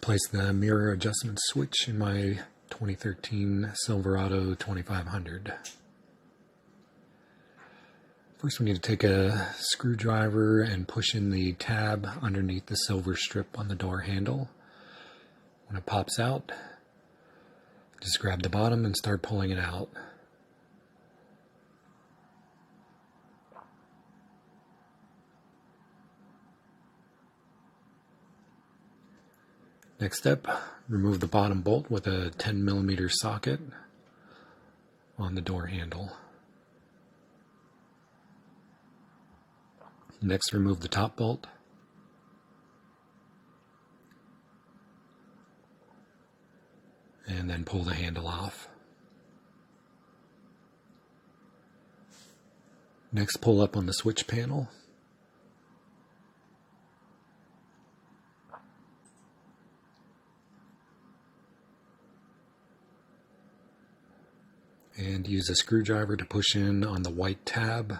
place the mirror adjustment switch in my 2013 Silverado 2500. First we need to take a screwdriver and push in the tab underneath the silver strip on the door handle. When it pops out, just grab the bottom and start pulling it out. Next step, remove the bottom bolt with a 10mm socket on the door handle. Next, remove the top bolt. And then pull the handle off. Next, pull up on the switch panel. And use a screwdriver to push in on the white tab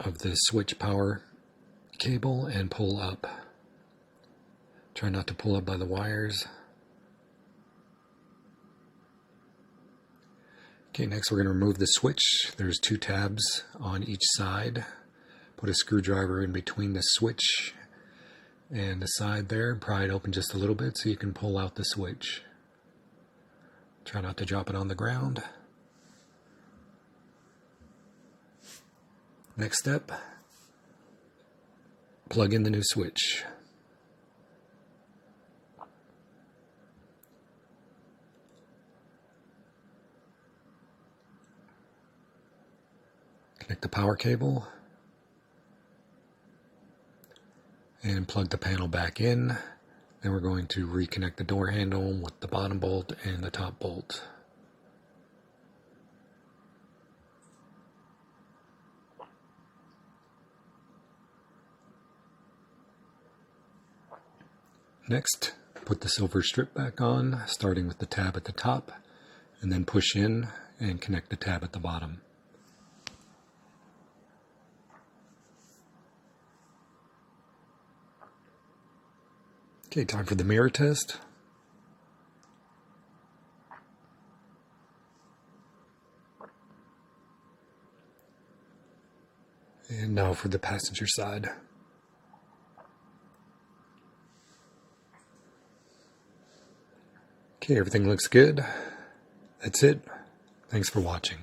of the switch power cable and pull up. Try not to pull up by the wires. Okay, next we're going to remove the switch. There's 2 tabs on each side. Put a screwdriver in between the switch and the side there and pry it open just a little bit so you can pull out the switch. Try not to drop it on the ground. Next step, plug in the new switch. Connect the power cable and plug the panel back in. Then we're going to reconnect the door handle with the bottom bolt and the top bolt. Next, put the silver strip back on, starting with the tab at the top, and then push in and connect the tab at the bottom. Okay, time for the mirror test. And now for the passenger side. Okay, everything looks good. That's it. Thanks for watching.